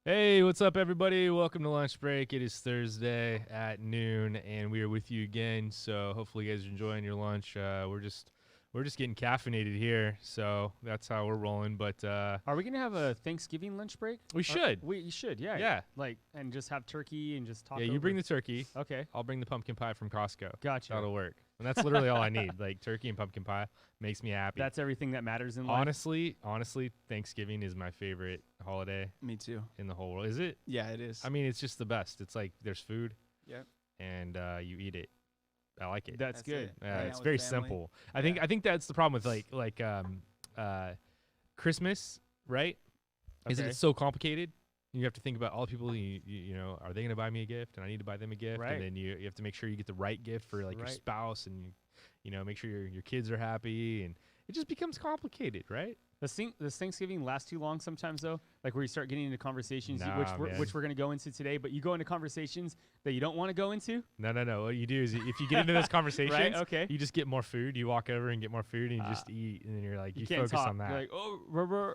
Hey, what's up, everybody? Welcome to Lunch Break. It is Thursday at noon, and we are with you again. So hopefully, you guys are enjoying your lunch. We're just getting caffeinated here, so that's how we're rolling. But Are we gonna have a Thanksgiving lunch break? we should, We should, yeah. yeah, Like, and just have turkey and just talk. yeah. You bring the turkey. Okay, I'll bring the pumpkin pie from Costco. gotcha. That'll work. And that's literally all I need. Like turkey and pumpkin pie makes me happy. That's everything that matters in life. Honestly, Thanksgiving is my favorite holiday Me too. in the whole world. Is it? Yeah, it is. I mean, it's just the best. It's like there's food, Yep. and you eat it. I like it. That's good. it. Yeah, Hang it's out with very family. simple. Yeah. I think that's the problem with Christmas, right? Is that Okay. it's so complicated. You have to think about all the people you know, are they going to buy me a gift and I need to buy them a gift, Right. and then you have to make sure you get the right gift for like your Right. spouse, and you know, make sure your kids are happy, and it just becomes complicated, right? Does Thanksgiving last too long sometimes though? Like where you start getting into conversations, Nah, man. which we're gonna go into today, but you go into conversations that you don't want to go into. No. What you do is if you get into those conversations, Right. Okay. you just get more food. You walk over and get more food, and you just Ah. eat, and then you're like, you can't focus talk. on that. You're like, oh, rubber.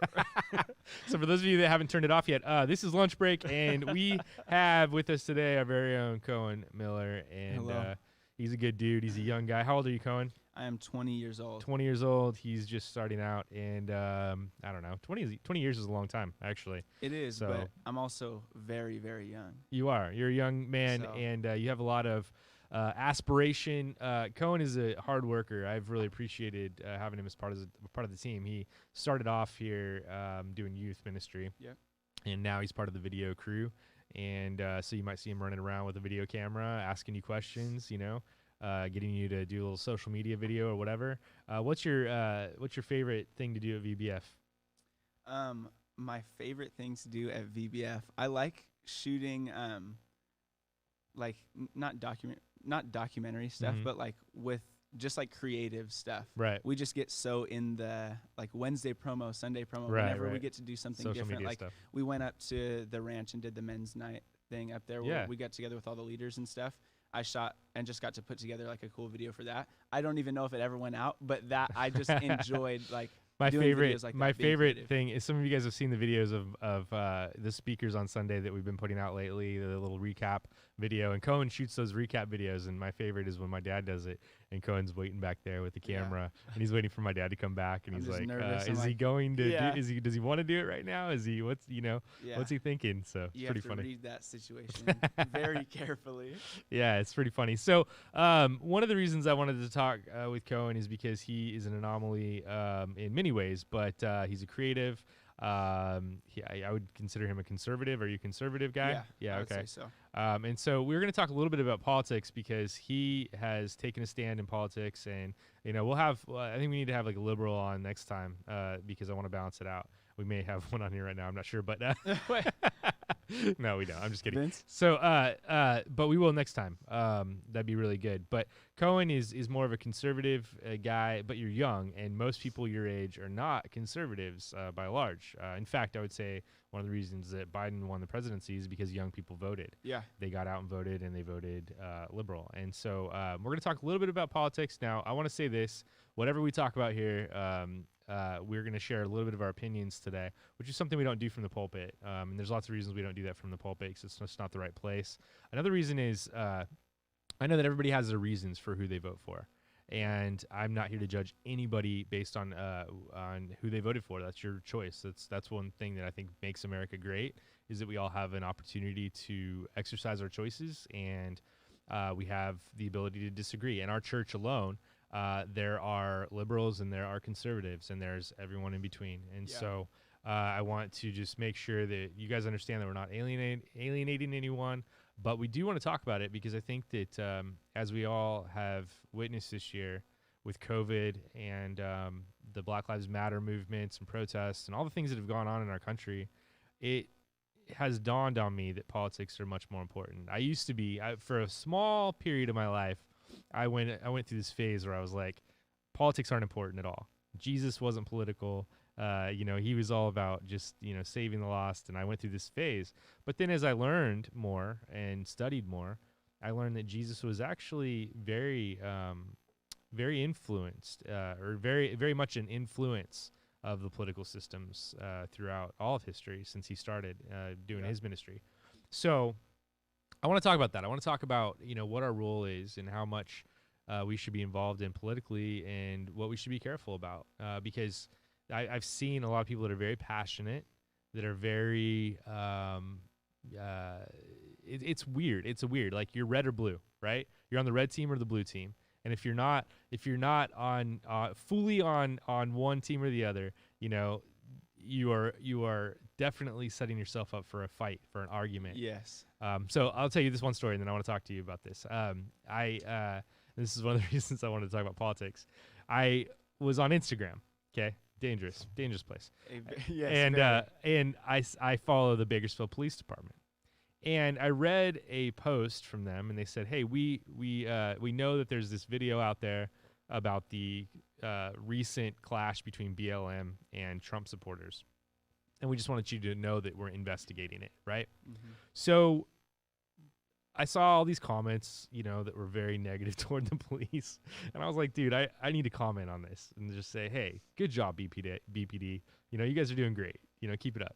So for those of you that haven't turned it off yet, this is Lunch Break, and we have with us today our very own Cohen Miller, and Hello. he's a good dude. He's a young guy. How old are you, Cohen? I am 20 years old. 20 years old. He's just starting out, and I don't know, 20 years is a long time, actually. It is, So- but I'm also very, very young. You are. You're a young man, So- and you have a lot of aspiration. Cohen is a hard worker. I've really appreciated having him as part of the team. He started off here doing youth ministry. Yep. And now he's part of the video crew. And so you might see him running around with a video camera, asking you questions, you know, getting you to do a little social media video or whatever. What's your favorite thing to do at VBF? My favorite things to do at VBF, I like shooting, like not documentary stuff, Mhm. but like with just like creative stuff. Right. We just get so in the like Wednesday promo, Sunday promo. Right, Whenever we right. get to do something Social different, media like stuff. we went up to the ranch and did the men's night thing up there. Yeah. Where we got together with all the leaders and stuff. I shot and just got to put together like a cool video for that. I don't even know if it ever went out, but that I just enjoyed like My doing favorite, videos like my that, being favorite creative. thing is some of you guys have seen the videos of the speakers on Sunday that we've been putting out lately, the little recap video. And Cohen shoots those recap videos, and my favorite is when my dad does it, and Cohen's waiting back there with the Yeah. camera, and he's waiting for my dad to come back, and I'm he's just like, nervous. I'm "Is he like, going to? yeah. Does he want to do it right now? Is he what's Yeah. what's he thinking?" So it's You pretty have to funny. read that situation very carefully. Yeah, it's pretty funny. So, one of the reasons I wanted to talk with Cohen is because he is an anomaly in many ways, but he's a creative. I would consider him a conservative. Are you a conservative guy? Yeah. I would Okay. say so. And so we're going to talk a little bit about politics because he has taken a stand in politics, and you know I think we need to have like a liberal on next time because I want to balance it out. We may have one on here right now. I'm not sure, but no, we don't. I'm just kidding. Vince? So, but we will next time. That'd be really good. But Cohen is more of a conservative guy, but you're young, and most people your age are not conservatives by and large. In fact, I would say one of the reasons that Biden won the presidency is because young people voted. Yeah. They got out and voted, and they voted liberal. And so we're going to talk a little bit about politics. Now, I want to say this. Whatever we talk about here, we're going to share a little bit of our opinions today, which is something we don't do from the pulpit. And there's lots of reasons we don't do that from the pulpit because it's just not the right place. Another reason is I know that everybody has their reasons for who they vote for. And I'm not here to judge anybody based on who they voted for. That's your choice. That's one thing that I think makes America great is that we all have an opportunity to exercise our choices, and we have the ability to disagree. In our church alone, there are liberals and there are conservatives, and there's everyone in between. And Yeah. so I want to just make sure that you guys understand that we're not alienating anyone, but we do want to talk about it because I think that as we all have witnessed this year with COVID and the Black Lives Matter movements and protests and all the things that have gone on in our country, it has dawned on me that politics are much more important. I used to be, for a small period of my life, I went through this phase where I was like, politics aren't important at all. Jesus wasn't political. He was all about just, saving the lost. And I went through this phase. But then as I learned more and studied more, I learned that Jesus was actually very, very influenced or very, very much an influence of the political systems throughout all of history since he started doing his ministry. So I want to talk about that. I want to talk about, what our role is and how much we should be involved in politically and what we should be careful about. Because I've seen a lot of people that are very passionate, that are very, it's weird. It's weird. Like, you're red or blue, right? You're on the red team or the blue team. And if you're not on fully on one team or the other, you are definitely setting yourself up for a fight, for an argument. Yes. So I'll tell you this one story, and then I want to talk to you about this. This is one of the reasons I wanted to talk about politics. I was on Instagram. Okay, dangerous place. Yes. And I follow the Bakersfield Police Department. And I read a post from them, and they said, "Hey, we know that there's this video out there about the recent clash between BLM and Trump supporters, and we just wanted you to know that we're investigating it." Right? Mm-hmm. So I saw all these comments, that were very negative toward the police, and I was like, "Dude, I need to comment on this and just say, hey, good job, BPD. You guys are doing great. Keep it up."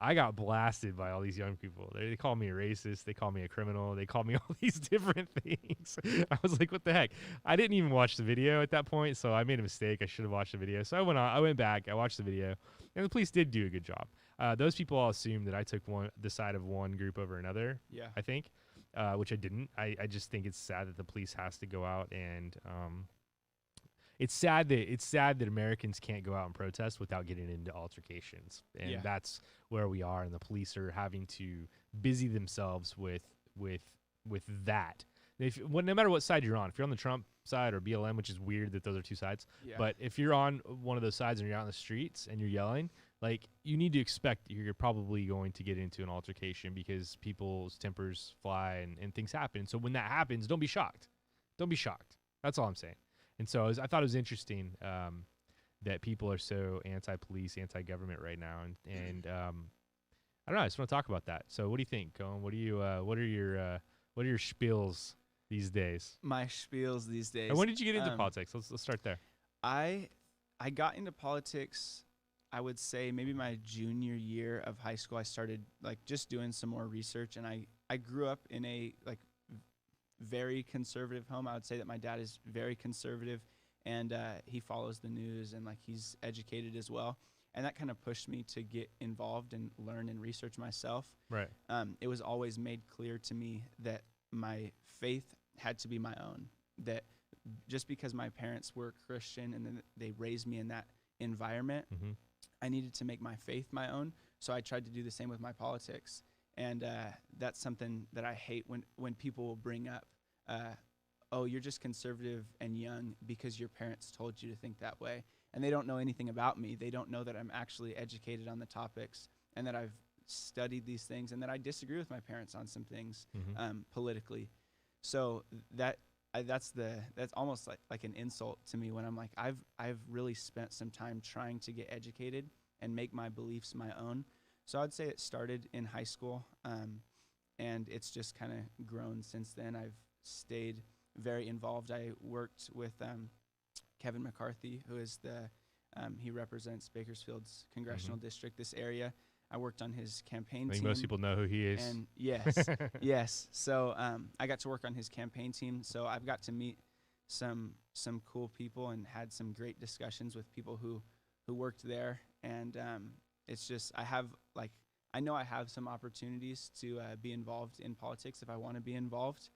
I got blasted by all these young people. They call me a racist. They call me a criminal. They call me all these different things. I was like, what the heck? I didn't even watch the video at that point, so I made a mistake. I should have watched the video. So I went back. I watched the video, and the police did do a good job. Those people all assumed that I took the side of one group over another, Yeah. I think, which I didn't. I just think it's sad that the police has to go out and it's sad that Americans can't go out and protest without getting into altercations, and that's where we are. And the police are having to busy themselves with that. No matter what side you're on, if you're on the Trump side or BLM, which is weird that those are two sides, but if you're on one of those sides and you're out in the streets and you're yelling, like, you need to expect you're probably going to get into an altercation because people's tempers fly and things happen. So when that happens, don't be shocked. Don't be shocked. That's all I'm saying. And so I thought it was interesting that people are so anti-police, anti-government right now, and I don't know. I just want to talk about that. So what do you think, Cohen? What are your spiels these days? My spiels these days. And when did you get into politics? Let's start there. I got into politics, I would say maybe my junior year of high school. I started just doing some more research, and I grew up in a very conservative home. I would say that my dad is very conservative, and he follows the news, and he's educated as well. And that kind of pushed me to get involved and learn and research myself. Right. It was always made clear to me that my faith had to be my own, that just because my parents were Christian and then they raised me in that environment, Mm-hmm. I needed to make my faith my own. So I tried to do the same with my politics. And that's something that I hate when people will bring up, oh, you're just conservative and young because your parents told you to think that way. And they don't know anything about me. They don't know that I'm actually educated on the topics and that I've studied these things and that I disagree with my parents on some things politically. So that's almost like an insult to me when I'm like, I've really spent some time trying to get educated and make my beliefs my own. So I'd say it started in high school, and it's just kind of grown since then. I've stayed very involved. I worked with Kevin McCarthy, who is he represents Bakersfield's congressional district, this area. I worked on his campaign team. I think most people know who he is. And yes, yes. So I got to work on his campaign team. So I've got to meet some cool people and had some great discussions with people who worked there. And it's just I know I have some opportunities to be involved in politics if I want to be involved.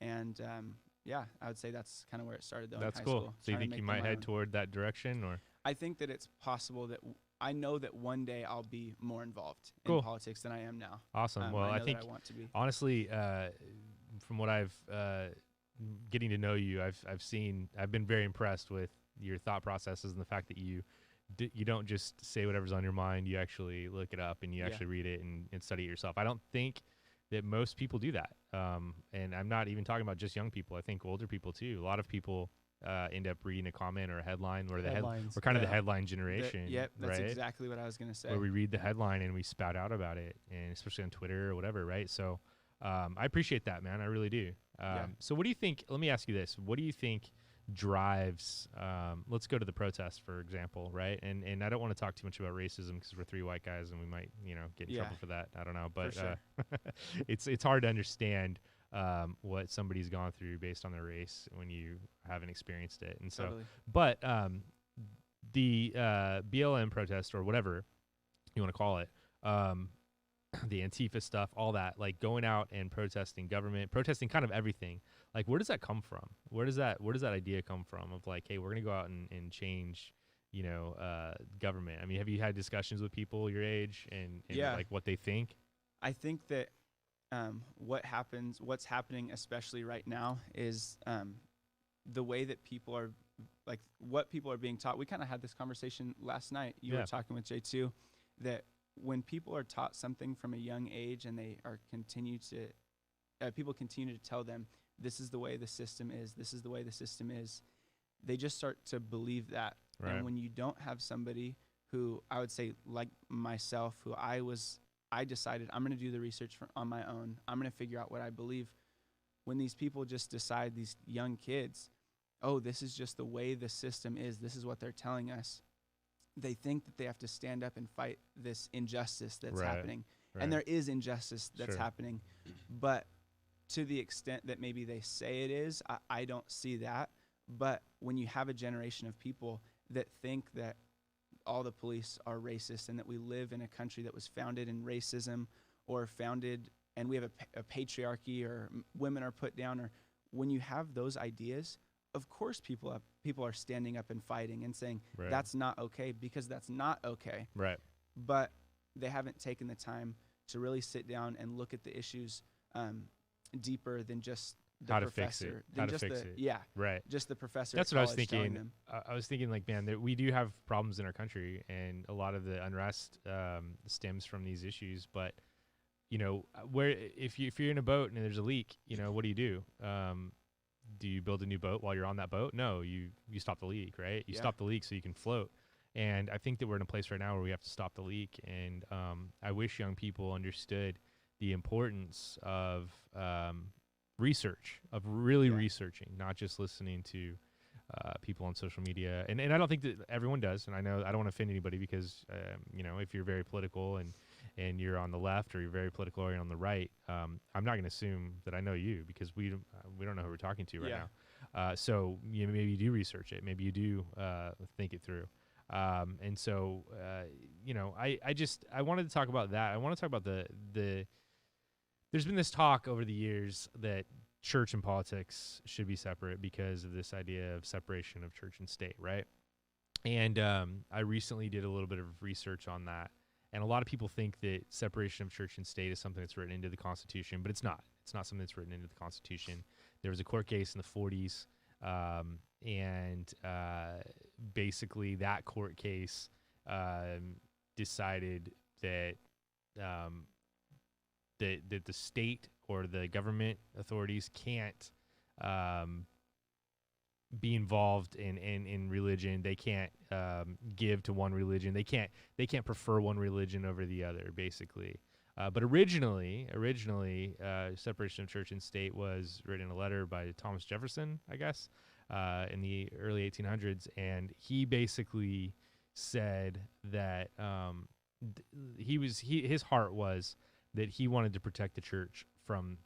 And I would say that's kind of where it started, though. That's in high cool. school, So you trying to think you make them might my head own. toward that direction, or? I think that it's possible that I know that one day I'll be more involved Cool. in politics than I am now. Awesome. Well, I I think that I want to be. honestly, from what I've getting to know you, I've been very impressed with your thought processes and the fact that you don't just say whatever's on your mind. You actually look it up and you actually read it and study it yourself. I don't think that most people do that. And I'm not even talking about just young people. I think older people too. A lot of people end up reading a comment or a headline, or we're kind of the headline generation. That's right? exactly what I was going to say. Where we read the headline and we spout out about it, and especially on Twitter or whatever, right? So I appreciate that, man. I really do. So what do you think? Let me ask you this: what do you think drives. Let's go to the protest, for example, right? And I don't want to talk too much about racism because we're three white guys and we might, get in Yeah. trouble for that. I don't know, but sure. it's hard to understand what somebody's gone through based on their race when you haven't experienced it. And so, Totally. but the BLM protest or whatever you want to call it, the Antifa stuff, all that, like going out and protesting government, protesting kind of everything. Like, where does that come from? Where does that idea come from of like, hey, we're gonna go out and change, government? I mean, have you had discussions with people your age and Yeah. like what they think? I think that what's happening, especially right now, is the way that people are, like, what people are being taught. We kind of had this conversation last night. You Yeah. were talking with Jay too, that when people are taught something from a young age and they are people continue to tell them, this is the way the system is, this is the way the system is, they just start to believe that. Right. And when you don't have somebody who, I would say, like myself, who I decided I'm going to do the research on my own. I'm going to figure out what I believe. When these people just decide, these young kids, oh, this is just the way the system is, this is what they're telling us, they think that they have to stand up and fight this injustice that's Right. happening. Right. And there is injustice that's Sure. happening. But to the extent that maybe they say it is, I don't see that. But when you have a generation of people that think that all the police are racist and that we live in a country that was founded in racism or founded and we have a patriarchy or women are put down, or when you have those ideas, of course people are standing up and fighting and saying Right. that's not okay, because that's not okay. Right. But they haven't taken the time to really sit down and look at the issues deeper than just the How to fix professor. it. Than How to just fix the, it. Yeah, Right. just the professor. That's at what I was college telling thinking. them. I was thinking, like, man, we do have problems in our country, and a lot of the unrest stems from these issues. But where if you're in a boat and there's a leak, what do? Do you build a new boat while you're on that boat? No, you stop the leak, right? You Yeah. stop the leak so you can float. And I think that we're in a place right now where we have to stop the leak. And I wish young people understood the importance of research, of really Yeah. researching, not just listening to people on social media. And I don't think that everyone does. And I know I don't want to offend anybody because, if you're very political and you're on the left or you're very political or you're on the right, I'm not going to assume that I know you because we don't know who we're talking to right Yeah. now. So maybe you do research it. Maybe you do think it through. And so, I wanted to talk about that. I want to talk about the there's been this talk over the years that church and politics should be separate because of this idea of separation of church and state, right? And I recently did a little bit of research on that. And a lot of people think that separation of church and state is something that's written into the Constitution, but it's not. It's not something that's written into the Constitution. There was a court case in the 40s, and basically that court case decided that that the state or the government authorities can't be involved in religion. They can't give to one religion. They can't prefer one religion over the other, basically. But originally, separation of church and state was written in a letter by Thomas Jefferson, I guess, in the early 1800s, and he basically said that his heart was that he wanted to protect the church from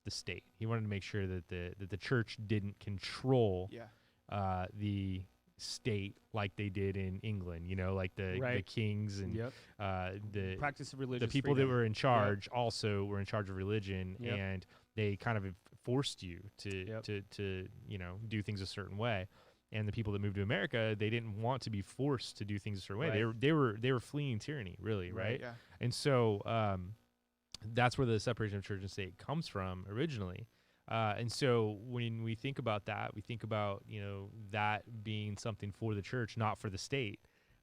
the state. He wanted to make sure that the church didn't control Yeah. the state like they did in England, like the Right. kings and Yep. the Practice of religious the people freedom. that were in charge also were in charge of religion, Yep. and they kind of forced you to Yep. to do things a certain way. And the people that moved to America, they didn't want to be forced to do things a certain way. Right. They were fleeing tyranny, really, right? Yeah. And so that's where the separation of church and state comes from originally. And so when we think about that, we think about, that being something for the church, not for the state.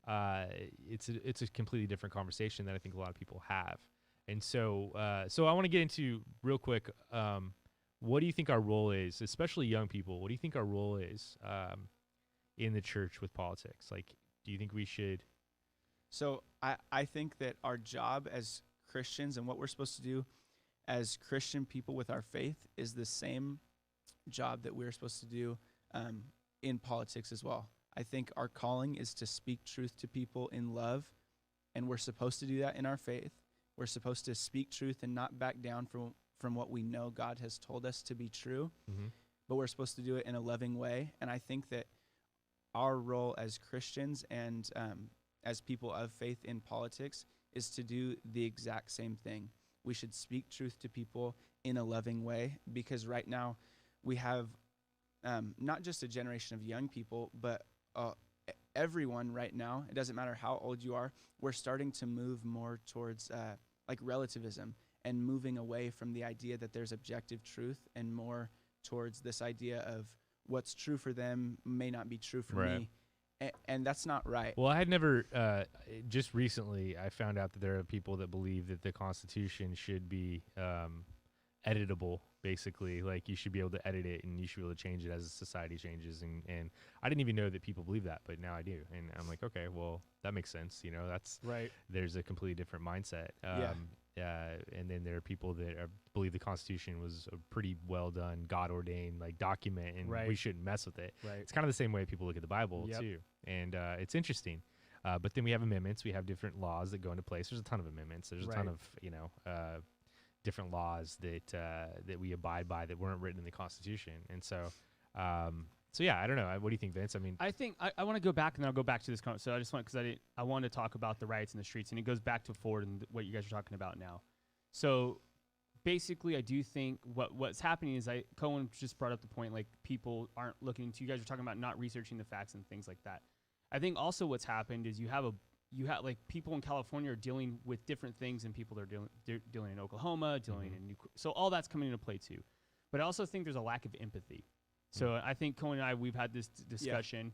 It's a completely different conversation that I think a lot of people have. And so I want to get into real quick, what do you think our role is, especially young people? What do you think our role is in the church with politics? Like, do you think we should? So I think that our job as Christians and what we're supposed to do as Christian people with our faith is the same job that we're supposed to do in politics as well. I think our calling is to speak truth to people in love, and we're supposed to do that in our faith. We're supposed to speak truth and not back down from what we know God has told us to be true, Mm-hmm. but we're supposed to do it in a loving way. And I think that our role as Christians and as people of faith in politics is to do the exact same thing. We should speak truth to people in a loving way, because right now we have not just a generation of young people, but everyone right now, it doesn't matter how old you are, we're starting to move more towards like relativism and moving away from the idea that there's objective truth and more towards this idea of what's true for them may not be true for Right. me. And that's not right. Well, I had never, just recently, I found out that there are people that believe that the Constitution should be editable, basically. Like, you should be able to edit it and you should be able to change it as society changes. And I didn't even know that people believe that, but now I do. And I'm like, okay, well, that makes sense. You know, Right. there's a completely different mindset. And then there are people that believe the Constitution was a pretty well done, God ordained like document, and Right. we shouldn't mess with it. Right. It's kind of the same way people look at the Bible Yep. too, and it's interesting. But then we have amendments. We have different laws that go into place. There's a ton of amendments. There's a ton Right. of different laws that we abide by that weren't written in the Constitution. And so yeah, I don't know. What do you think, Vince? I mean, I think I want to go back, and then I'll go back to this. So I just want, because I want to talk about the riots in the streets, and it goes back to Ford and what you guys are talking about now. So basically, I do think what's happening is Cohen just brought up the point, like, people aren't looking into, you guys are talking about not researching the facts and things like that. I think also what's happened is you have like people in California are dealing with different things than people that are dealing in Oklahoma, dealing in so all that's coming into play too. But I also think there's a lack of empathy. So I think Cohen and I, we've had this discussion.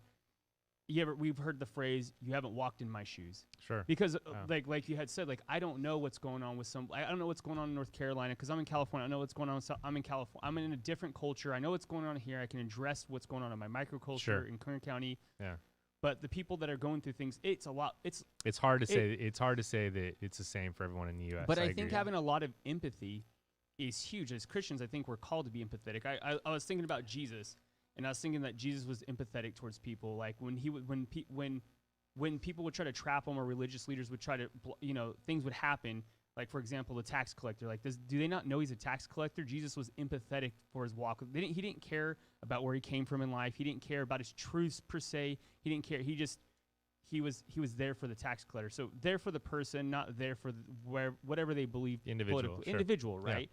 We've heard the phrase, "You haven't walked in my shoes," sure. because Wow. like you had said, like, I don't know what's going on with I don't know what's going on in North Carolina because I'm in California. I know what's going on. I'm in California. I'm in a different culture. I know what's going on here. I can address what's going on in my microculture Sure. in Kern County. Yeah. But the people that are going through things, it's a lot. It's It's hard to say that it's the same for everyone in the U.S. But I think agree. having a lot of empathy is huge. As Christians, I think we're called to be empathetic. I was thinking about Jesus, and I was thinking that Jesus was empathetic towards people. Like when he would, when people would try to trap him, or religious leaders would try to, things would happen. Like, for example, the tax collector. Like, do they not know he's a tax collector? Jesus was empathetic for his walk. He didn't care about where he came from in life. He didn't care about his truths per se. He didn't care. He was there for the tax collector. So there for the person, not there for whatever they believe. Individual, politically. sure. Individual, Yeah. right?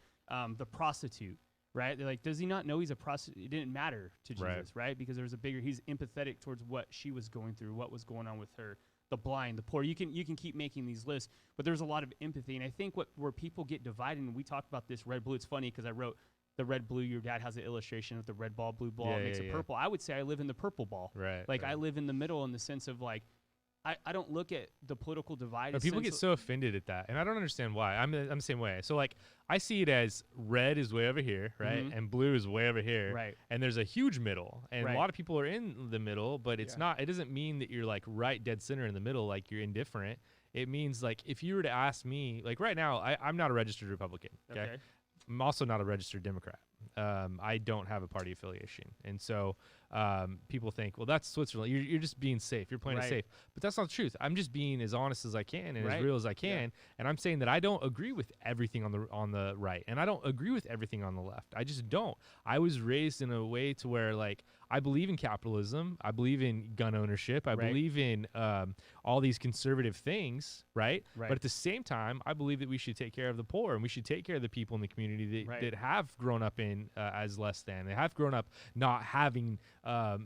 The prostitute, right? They're like, does he not know he's a prostitute? It didn't matter to Jesus, right? Because there was he's empathetic towards what she was going through, what was going on with her. The blind, the poor. You can keep making these lists, but there's a lot of empathy. And I think where people get divided, and we talked about this red blue. It's funny because I wrote the red blue. Your dad has an illustration of the red ball, blue ball. Yeah, It makes it purple. I would say I live in the purple ball. Right. Like right. I live in the middle in the sense of like, I don't look at the political divide. But people get so offended at that, and I don't understand why. I'm the same way. So like, I see it as red is way over here, right, Mhm. and blue is way over here, Right. and there's a huge middle, and Right. a lot of people are in the middle, but it's Yeah. not. It doesn't mean that you're like right dead center in the middle, like you're indifferent. It means like if you were to ask me, like right now, I'm not a registered Republican. Okay. I'm also not a registered Democrat. I don't have a party affiliation. And so people think, well, that's Switzerland. You're just being safe. You're playing it Right. safe. But that's not the truth. I'm just being as honest as I can and Right. as real as I can. And I'm saying that I don't agree with everything on the right. And I don't agree with everything on the left. I just don't. I was raised in a way to where, like, I believe in capitalism. I believe in gun ownership. I Right. believe in all these conservative things, right? Right. But at the same time, I believe that we should take care of the poor and we should take care of the people in the community that, Right. that have grown up in as less than. They have grown up not having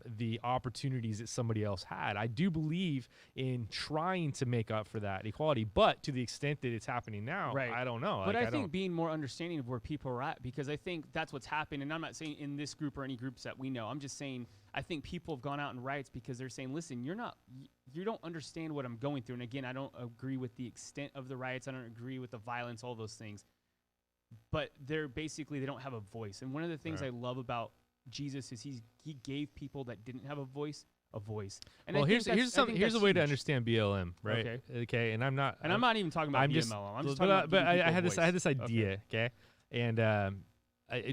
the opportunities that somebody else had. I do believe in trying to make up for that equality, but to the extent that it's happening now, Right. I don't know. But Like, I think don't- being more understanding of where people are at, because I think that's what's happened. And I'm not saying in this group or any groups that we know. I'm just saying I think people have gone out in riots because they're saying, listen, you don't understand what I'm going through. And again, I don't agree with the extent of the riots. I don't agree with the violence, all those things. But they don't have a voice. And one of the things Right. I love about Jesus is he gave people that didn't have a voice. And well, I here's think here's something. Here's a that's way to huge. understand BLM, right? Okay, and I'm not. And I'm not even talking about I'm BMLM. I'm just but, talking about but giving I people had a this. I had voice. this idea. Okay, and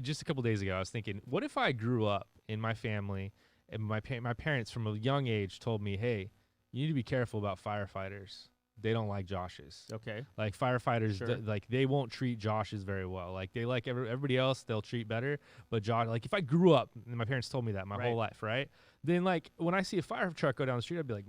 just a couple days ago, I was thinking, what if I grew up in my family, And my parents from a young age told me, hey, you need to be careful about firefighters. They don't like Joshes. Okay. Like firefighters, Sure. like they won't treat Joshes very well. Like they like everybody else, they'll treat better. But Josh, like if I grew up, and my parents told me that my whole life, right? Then like when I see a fire truck go down the street, I'd be like,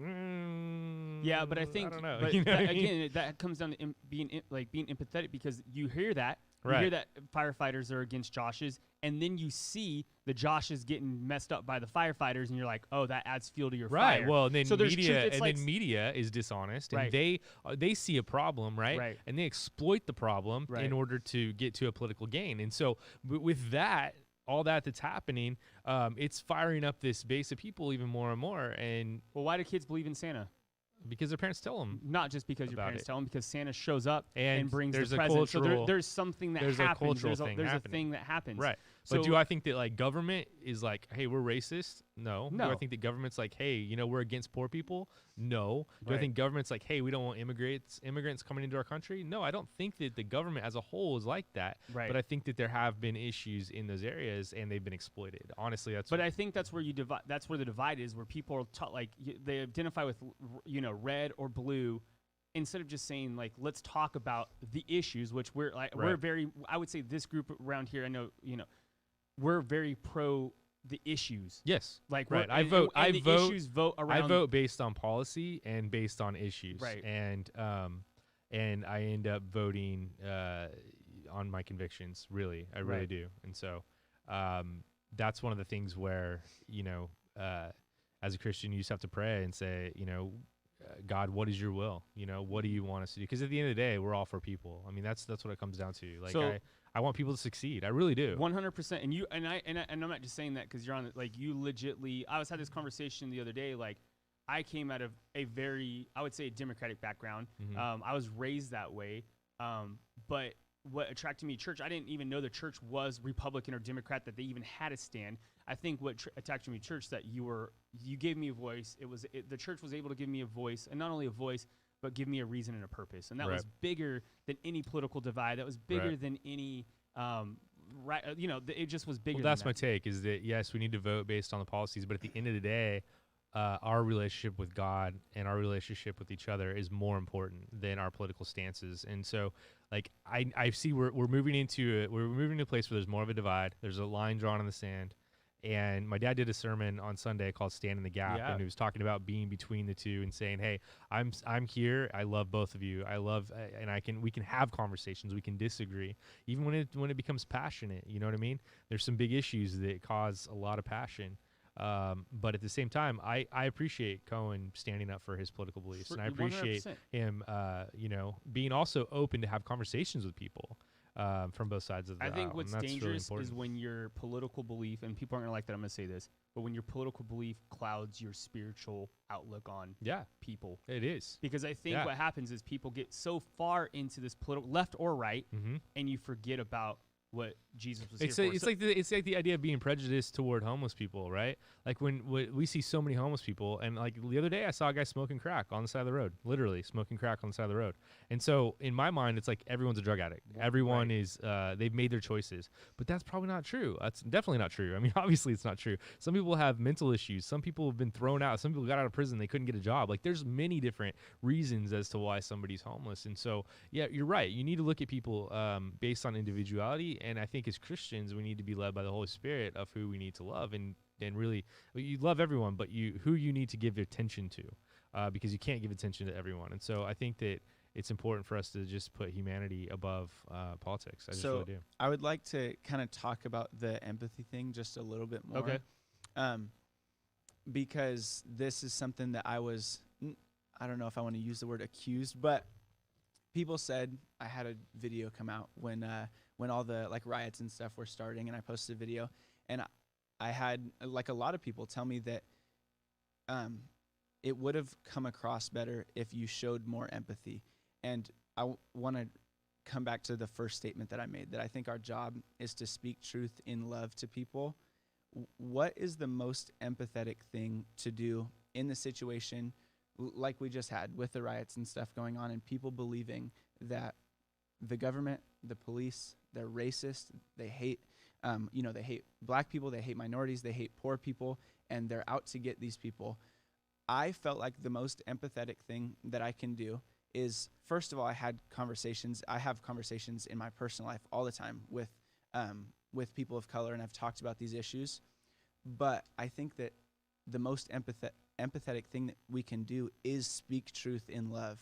Yeah, but I think, I don't know. but You know what I that, mean? again, that comes down to being empathetic, because you hear that. You Right. hear that firefighters are against Joshes, and then you see the Joshes getting messed up by the firefighters, and you're like, oh, that adds fuel to your Right. fire. Well, and then So there's media, truth- it's and like then media is dishonest, Right. and they see a problem, right? Right. And they exploit the problem Right. in order to get to a political gain. And so with that, all that's happening, it's firing up this base of people even more and more, and Well, why do kids believe in Santa? because their parents tell them. Not just because your About parents it. tell them, because Santa shows up And brings there's the a present. So cultural- there's something that there's a happens. cultural There's, thing there's a happening. thing that happens. Right. So But do I think that like government is like, hey, we're racist? No. Do I No. think that government's like, hey, you know, we're against poor people? No. Do I Right. think government's like, hey, we don't want immigrants coming into our country? No, I don't think that the government as a whole is like that. Right. But I think that there have been issues in those areas and they've been exploited. Honestly, that's But I think that's where you divide. That's where the divide is, where people are taught like they identify with red or blue, instead of just saying like let's talk about the issues, which we're like we're Right. very. I would say this group around here, I know we're very pro the issues. yes. Like Right. we're- I and- vote. and I the vote. issues vote I around. vote based on policy and based on issues. Right. And I end up voting on my convictions. Really, I really Right. do. And so that's one of the things where as a Christian, you just have to pray and say, God, what is your will? What do you want us to do? Because at the end of the day, we're all for people. I mean, that's what it comes down to. Like, So- I want people to succeed. I really do. 100%. And you and I'm not just saying that because you're on it. Like you legitly. I was had this conversation the other day. Like I came out of a very, I would say, a Democratic background. Mhm. I was raised that way. But what attracted me to church, I didn't even know the church was Republican or Democrat, that they even had a stand. I think what attracted me to church, that you gave me a voice. The church was able to give me a voice, and not only a voice, but give me a reason and a purpose. And that Right. was bigger than any political divide. That was bigger Right. than any, it just was bigger. Well, than that's that. my take. Is that yes, we need to vote based on the policies, but at the end of the day, our relationship with God and our relationship with each other is more important than our political stances. And so, like I see we're moving into a place where there's more of a divide. There's a line drawn in the sand. And my dad did a sermon on Sunday called "Stand in the Gap," Yeah. and he was talking about being between the two and saying, "Hey, I'm here. I love both of you. I love, and we can have conversations. We can disagree, even when it becomes passionate. You know what I mean? There's some big issues that cause a lot of passion, but at the same time, I appreciate Cohen standing up for his political beliefs, and I appreciate 100%. him, being also open to have conversations with people." From both sides of the I think aisle, what's and that's really dangerous important. is when your political belief, and people aren't gonna like that I'm gonna say this, but when your political belief clouds your spiritual outlook on Yeah, people. it is. Because I think Yeah. what happens is people get so far into this political, left or right, Mm-hmm. and you forget about what Jesus was It's here for. it's like the idea of being prejudiced toward homeless people, right? Like when we see so many homeless people, and like the other day I saw a guy smoking crack on the side of the road, literally smoking crack on the side of the road. And so in my mind, it's like everyone's a drug addict. Everyone is they've made their choices, but that's probably not true. That's definitely not true. I mean, obviously it's not true. Some people have mental issues. Some people have been thrown out. Some people got out of prison. They couldn't get a job. Like there's many different reasons as to why somebody's homeless. And so yeah, you're right. You need to look at people based on individuality, and I think as Christians, we need to be led by the Holy Spirit of who we need to love, and really, you love everyone, but who you need to give attention to, because you can't give attention to everyone. And so I think that it's important for us to just put humanity above politics. I just So- really do. I would like to kind of talk about the empathy thing just a little bit more. Okay. Because this is something that I don't know if I want to use the word accused, but people said I had a video come out when all the like riots and stuff were starting, and I posted a video, and I had like a lot of people tell me that it would have come across better if you showed more empathy. And I want to come back to the first statement that I made, that I think our job is to speak truth in love to people. What is the most empathetic thing to do in the situation like we just had with the riots and stuff going on, and people believing that the government, the police, they're racist, they hate they hate black people, they hate minorities, they hate poor people, and they're out to get these people, I felt like the most empathetic thing that I can do is, first of all, I have conversations in my personal life all the time with people of color, and I've talked about these issues. But I think that the most empathetic thing that we can do is speak truth in love.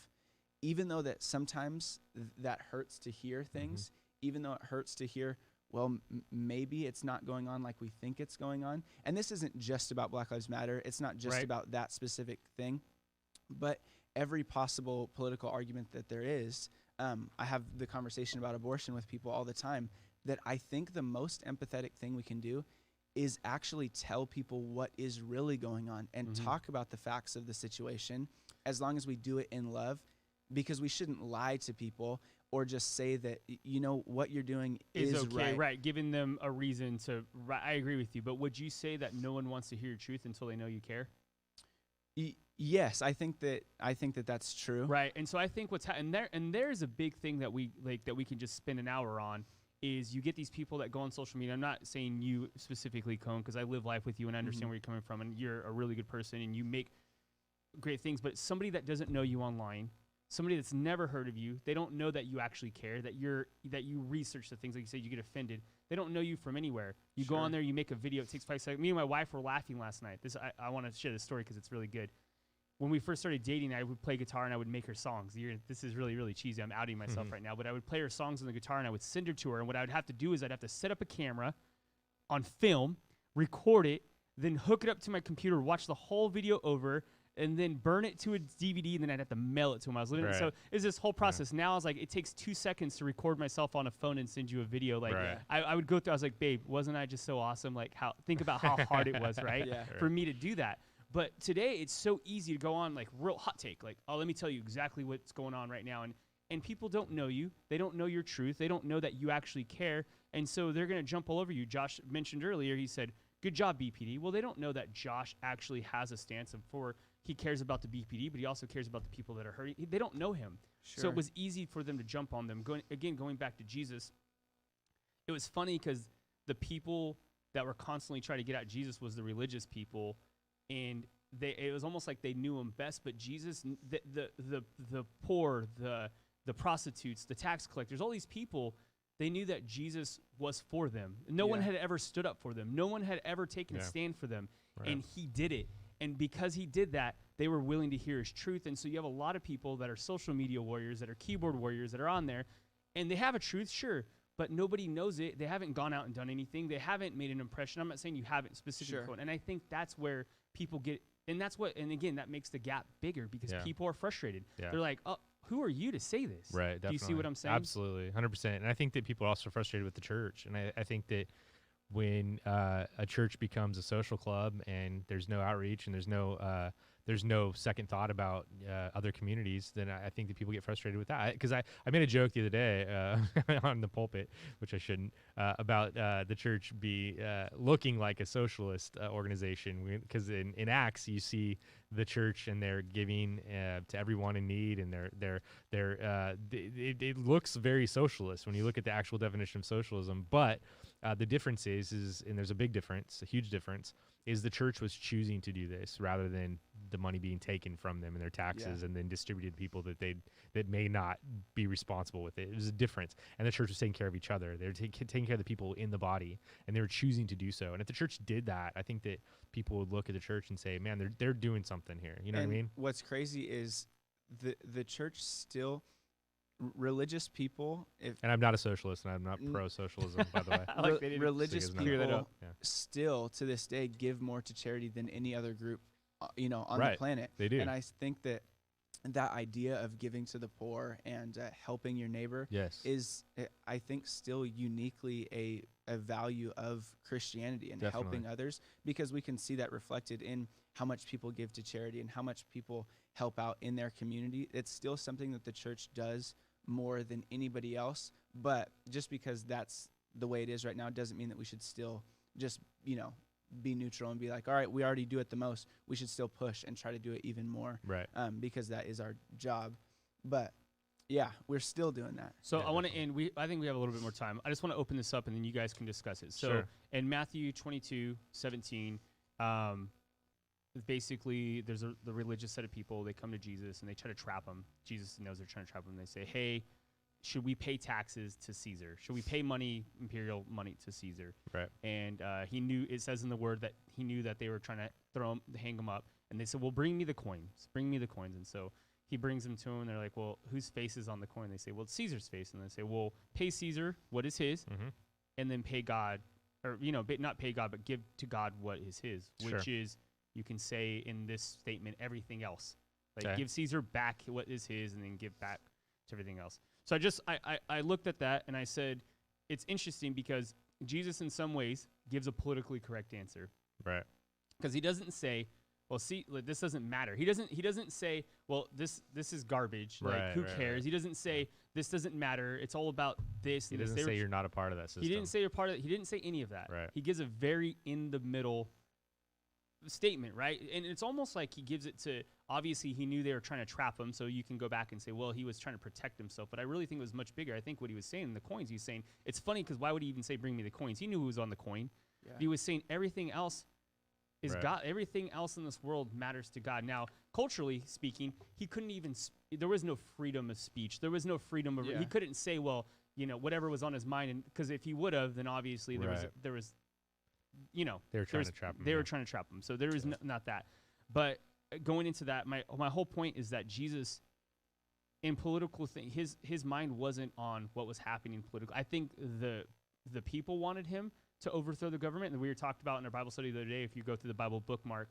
Even though that sometimes that hurts to hear things, even though it hurts to hear, well, maybe it's not going on like we think it's going on. And this isn't just about Black Lives Matter. It's not just about that specific thing. But every possible political argument that there is, I have the conversation about abortion with people all the time, that I think the most empathetic thing we can do is actually tell people what is really going on and talk about the facts of the situation, as long as we do it in love, because we shouldn't lie to people or just say that, what you're doing is okay, right. Giving them a reason to, I agree with you, but would you say that no one wants to hear your truth until they know you care? Yes, I think that that's true. Right, and so I think what's and there's a big thing that we can just spend an hour on, is you get these people that go on social media. I'm not saying you specifically, Cone, because I live life with you and I understand where you're coming from, and you're a really good person and you make great things, but somebody that doesn't know you online, somebody that's never heard of you, they don't know that you actually care, that you research the things, like you said, you get offended. They don't know you from anywhere. You go on there, you make a video, it takes 5 seconds. Me and my wife were laughing last night. I want to share this story because it's really good. When we first started dating, I would play guitar and I would make her songs. This is really, really cheesy. I'm outing myself right now, but I would play her songs on the guitar and I would send her to her. And what I would have to do is I'd have to set up a camera on film, record it, then hook it up to my computer, watch the whole video over, and then burn it to a DVD, and then I'd have to mail it to him. I was living so it's this whole process. Now I was like, it takes 2 seconds to record myself on a phone and send you a video. Like I would go through, I was like, babe, wasn't I just so awesome? Like, think about how hard it was, right? For me to do that. But today it's so easy to go on, like, real hot take, like, oh, let me tell you exactly what's going on right now. And people don't know you. They don't know your truth. They don't know that you actually care. And so they're going to jump all over you. Josh mentioned earlier, he said, good job, BPD. Well, they don't know that Josh actually has a stance he cares about the BPD, but he also cares about the people that are hurting. They don't know him. So it was easy for them to jump on them. Going back to Jesus, it was funny because the people that were constantly trying to get at Jesus was the religious people, and it was almost like they knew him best. But Jesus, the poor, the prostitutes, the tax collectors, all these people, they knew that Jesus was for them. No one had ever stood up for them. No one had ever taken a stand for them, and he did it. And because he did that, they were willing to hear his truth. And so you have a lot of people that are social media warriors, that are keyboard warriors, that are on there, and they have a truth, sure, but nobody knows it. They haven't gone out and done anything. They haven't made an impression. I'm not saying you haven't specifically. And I think that's where people get, and again, that makes the gap bigger because people are frustrated. They're like, oh, who are you to say this? Right, definitely. Do you see what I'm saying? Absolutely, 100%. And I think that people are also frustrated with the church. And I think that when a church becomes a social club and there's no outreach and there's no second thought about other communities, then I think that people get frustrated with that. Because I made a joke the other day on the pulpit, which I shouldn't, about the church looking like a socialist organization. Because in Acts, you see the church and they're giving to everyone in need, and it looks very socialist when you look at the actual definition of socialism. But the difference is, and there's a big difference, a huge difference, is the church was choosing to do this rather than the money being taken from them and their taxes and then distributed to people that may not be responsible with it. It was a difference. And the church was taking care of each other. They were taking care of the people in the body, and they were choosing to do so. And if the church did that, I think that people would look at the church and say, man, they're doing something here. You know what I mean? What's crazy is the church still, religious people, and I'm not a socialist, and I'm not pro-socialism, by the way. Religious people still to this day give more to charity than any other group, on the planet. They do. And I think that idea of giving to the poor and helping your neighbor is, I think, still uniquely a value of Christianity and helping others, because we can see that reflected in how much people give to charity and how much people help out in their community. It's still something that the church does more than anybody else, but just because that's the way it is right now doesn't mean that we should still just, be neutral and be like, all right, we already do it the most. We should still push and try to do it even more, right? Because that is our job. But yeah, we're still doing that. So I want to end. I think we have a little bit more time. I just want to open this up and then you guys can discuss it. So in Matthew 22:17, basically there's the religious set of people. They come to Jesus and they try to trap him. Jesus knows they're trying to trap him. They say, hey, should we pay taxes to Caesar? Should we pay imperial money to Caesar? Right. And he knew, it says in the word that he knew that they were trying to hang him up. And they said, well, bring me the coins. Bring me the coins. And so he brings them to him. They're like, well, whose face is on the coin? They say, well, it's Caesar's face. And they say, well, pay Caesar what is his, and then pay God, or, not pay God, but give to God what is his, which is, you can say in this statement, everything else. Like, give Caesar back what is his, and then give back to everything else. So I looked at that, and I said, it's interesting because Jesus in some ways gives a politically correct answer. Right. Because he doesn't say, well, see, like, this doesn't matter. He doesn't say, well, this is garbage. Like, who cares? Right. He doesn't say, this doesn't matter. It's all about this. He doesn't say you're not a part of that system. He didn't say you're part of it. He didn't say any of that. Right. He gives a very in the middle statement, right? And it's almost like he gives it to, obviously he knew they were trying to trap him, so you can go back and say, well, he was trying to protect himself. But I really think it was much bigger. I think what he was saying, the coins, he was saying, it's funny because why would he even say, bring me the coins? He knew who was on the coin. Yeah. He was saying everything else is God. Everything else in this world matters to God. Now, culturally speaking, he couldn't even, there was no freedom of speech. There was no freedom of, he couldn't say, well, whatever was on his mind. And because if he would have, then obviously there was, they were trying to trap him. They were trying to trap him. So there is not that. But going into that, my whole point is that Jesus, in political thing, his mind wasn't on what was happening politically. I think the people wanted him to overthrow the government, and we were talked about in our Bible study the other day. If you go through the Bible bookmark,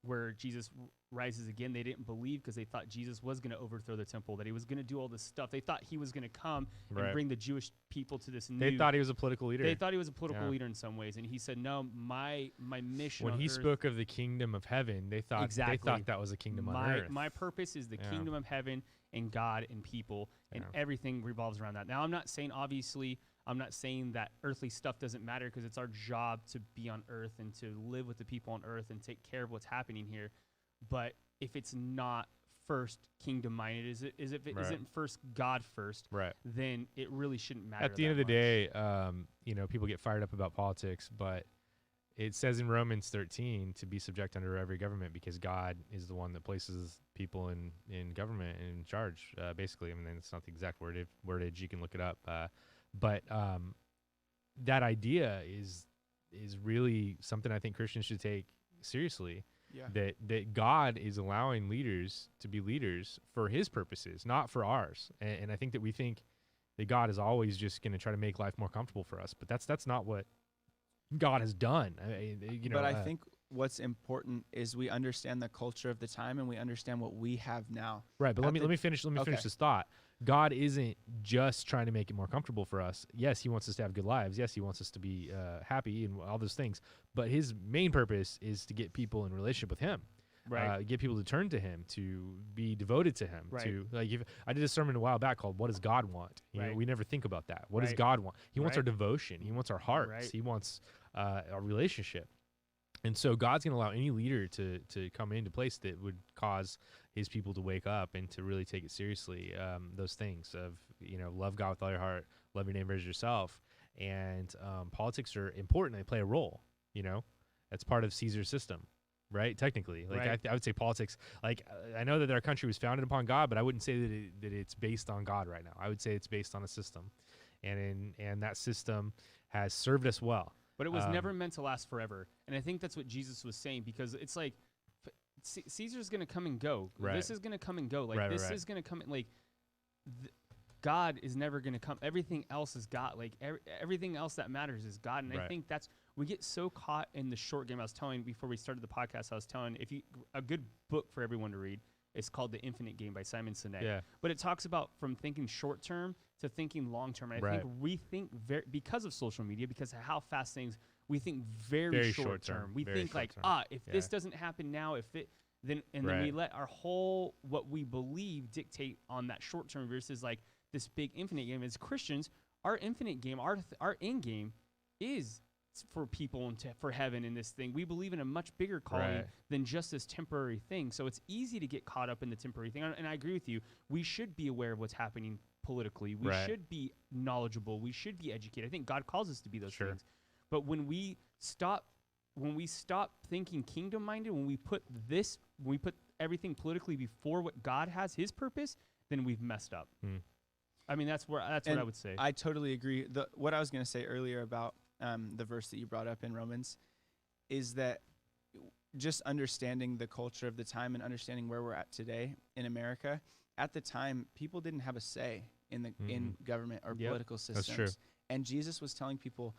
where Jesus rises again, they didn't believe because they thought Jesus was going to overthrow the temple, that he was going to do all this stuff. They thought he was going to come and bring the Jewish people to this They thought he was a political leader. They thought he was a political leader in some ways, and he said, "No, my mission." When on he earth, spoke of the kingdom of heaven, they thought that was a kingdom on earth. My purpose is the kingdom of heaven and God and people, and everything revolves around that. Now, I'm not saying that earthly stuff doesn't matter, because it's our job to be on earth and to live with the people on earth and take care of what's happening here. But if it's not first kingdom minded, if it isn't first God first, then it really shouldn't matter. At the end of the day, people get fired up about politics, but it says in Romans 13 to be subject under every government, because God is the one that places people in government and in charge, basically. I mean, it's not the exact wordage. You can look it up. But that idea is really something I think Christians should take seriously. Yeah. That God is allowing leaders to be leaders for his purposes, not for ours. And I think that we think that God is always just going to try to make life more comfortable for us, but that's not what God has done. I think what's important is we understand the culture of the time, and we understand what we have now. Right, but let me finish this thought. God isn't just trying to make it more comfortable for us. Yes, he wants us to have good lives. Yes, he wants us to be happy and all those things. But his main purpose is to get people in relationship with him. Right. Get people to turn to him, to be devoted to him. Right. I did a sermon a while back called "What Does God Want?" We never think about that. What does God want? He wants our devotion. He wants our hearts. Right. He wants our relationship. And so God's going to allow any leader to come into place that would cause his people to wake up and to really take it seriously. Those things of, love God with all your heart, love your neighbor as yourself. And politics are important. They play a role, That's part of Caesar's system, right? Technically. I would say politics, I know that our country was founded upon God, but I wouldn't say that it's based on God right now. I would say it's based on a system. And that system has served us well. But it was never meant to last forever. And I think that's what Jesus was saying, because it's like Caesar's going to come and go. Right. This is going to come and go. This is going to come and God is never going to come. Everything else is God. Everything else that matters is God. And I think we get so caught in the short game. I was telling before we started the podcast, a good book for everyone to read is called The Infinite Game by Simon Sinek. Yeah. But it talks about from thinking short term to thinking long term. And I think we think because of social media, because of how fast things, we think very short term. We think if this doesn't happen now, then we let our whole what we believe dictate on that short term versus this big infinite game. As Christians, our infinite game, our end game is for people and for heaven in this thing. We believe in a much bigger calling than just this temporary thing. So it's easy to get caught up in the temporary thing. And I agree with you. We should be aware of what's happening politically. We should be knowledgeable. We should be educated. I think God calls us to be those things. But when we stop when we stop thinking kingdom minded, when we put everything politically before what God has His purpose, then we've messed up. I mean, that's what I would say. I totally agree. What I was going to say earlier about the verse that you brought up in Romans is that just understanding the culture of the time and understanding where we're at today in America. At the time, people didn't have a say in the in government or political systems. That's true. And Jesus was telling people,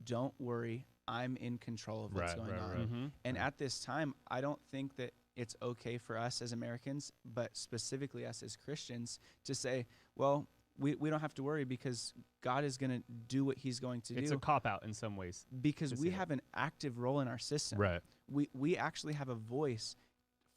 "Don't worry, I'm in control of what's going on." Mm-hmm. And at this time, I don't think that it's okay for us as Americans, but specifically us as Christians, to say, well, we don't have to worry because God is going to do what He's going to do. It's a cop-out in some ways. Because we have an active role in our system. Right. We actually have a voice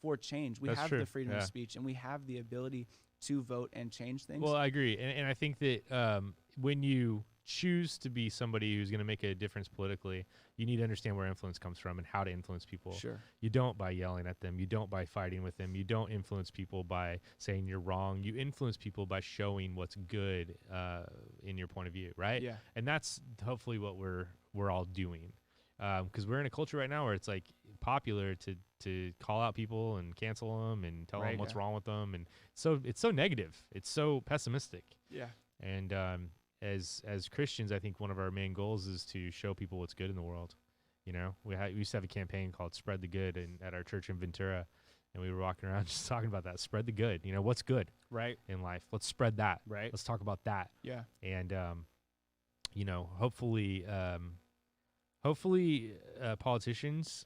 for change. We That's have true. the freedom Yeah. of speech, and we have the ability to vote and change things. Well, I agree, and I think that when you choose to be somebody who's going to make a difference politically, you need to understand where influence comes from and how to influence people. Sure. You don't by yelling at them. You don't by fighting with them. You don't influence people by saying you're wrong. You influence people by showing what's good in your point of view, right? Yeah. And that's hopefully what we're all doing, because we're in a culture right now where it's like popular to call out people and cancel them and tell them Right. what's wrong with them, and so it's so negative. It's so pessimistic. Yeah. And as Christians, I think one of our main goals is to show people what's good in the world. You know, we used to have a campaign called "Spread the Good" at our church in Ventura, and we were walking around just talking about that. Spread the good. You know, what's good Right. in life? Let's spread that. Right. Let's talk about that. Yeah. And you know, hopefully, politicians,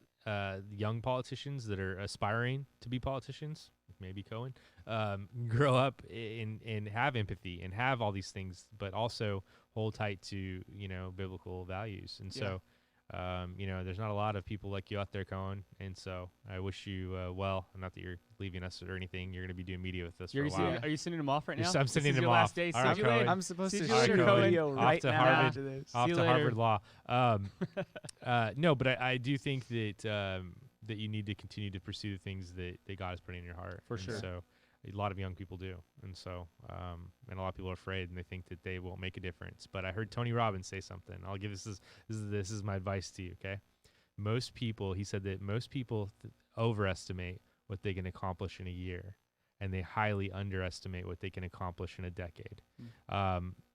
young politicians that are aspiring to be politicians, maybe Cohen, grow up and have empathy and have all these things, but also hold tight to, you know, biblical values. And so, you know, there's not a lot of people like you out there, Cohen. And so I wish you well. Not that you're leaving us or anything. You're going to be doing media with us for a while. Are you sending him off right now? I'm This sending is him your last off. day. All See right, you Cohen. later. I'm supposed See to you shoot later, a Cohen. video Off right to now Harvard. after this. Off See you to later. Harvard Law. No, but I do think that that you need to continue to pursue the things that God has put in your heart. For And sure. So a lot of young people do. And so, and a lot of people are afraid and they think that they won't make a difference. But I heard Tony Robbins say something. I'll give this is my advice to you. Okay. He said that most people overestimate what they can accomplish in a year, and they highly underestimate what they can accomplish in a decade.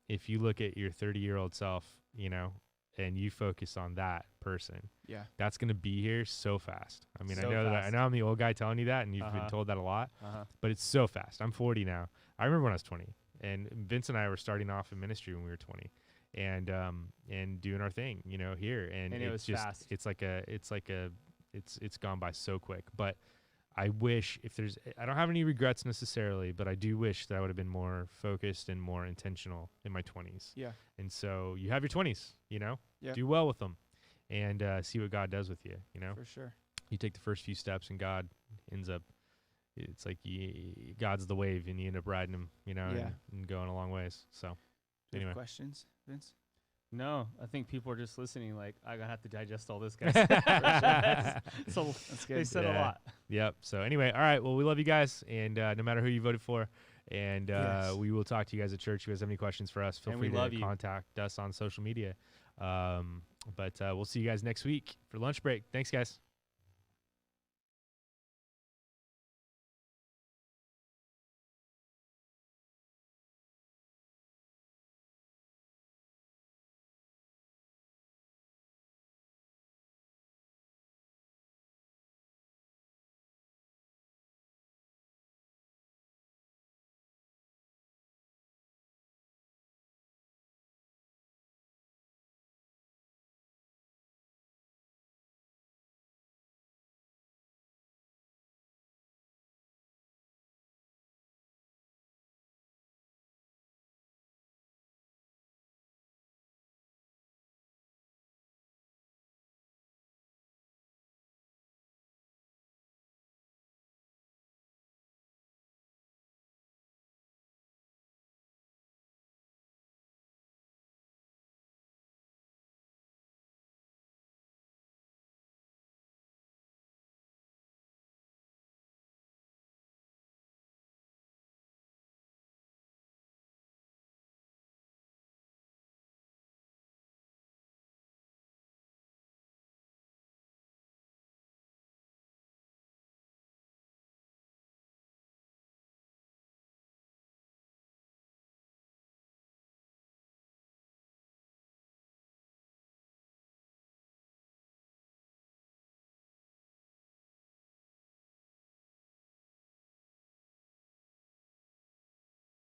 If you look at your 30-year-old self, you know, and you focus on that person, Yeah. that's going to be here so fast. I mean, So I know fast. I'm the old guy telling you that, and you've been Uh-huh. told that a lot, Uh-huh. but it's so fast. I'm 40 now. I remember when I was 20, and Vince and I were starting off in ministry when we were 20, and doing our thing, you know, here, and it it's was just fast. it's gone by so quick. But I wish I don't have any regrets necessarily, but I do wish that I would have been more focused and more intentional in my 20s. Yeah. And so you have your 20s, you know, Yeah. do well with them, and see what God does with you. You know, For sure. you take the first few steps, and God ends up. It's like God's the wave, and you end up riding him, you know, Yeah. and going a long ways. So Do you Anyway. have questions, Vince? No, I think people are just listening. Like, I'm gonna have to digest all this, guys. So That's they good. said a Yeah. lot. Yep. So anyway, all right. Well, we love you guys, and no matter who you voted for, and Yes. we will talk to you guys at church. If you guys have any questions for us, feel And free we love to you. contact us on social media. But we'll see you guys next week for lunch break. Thanks, guys.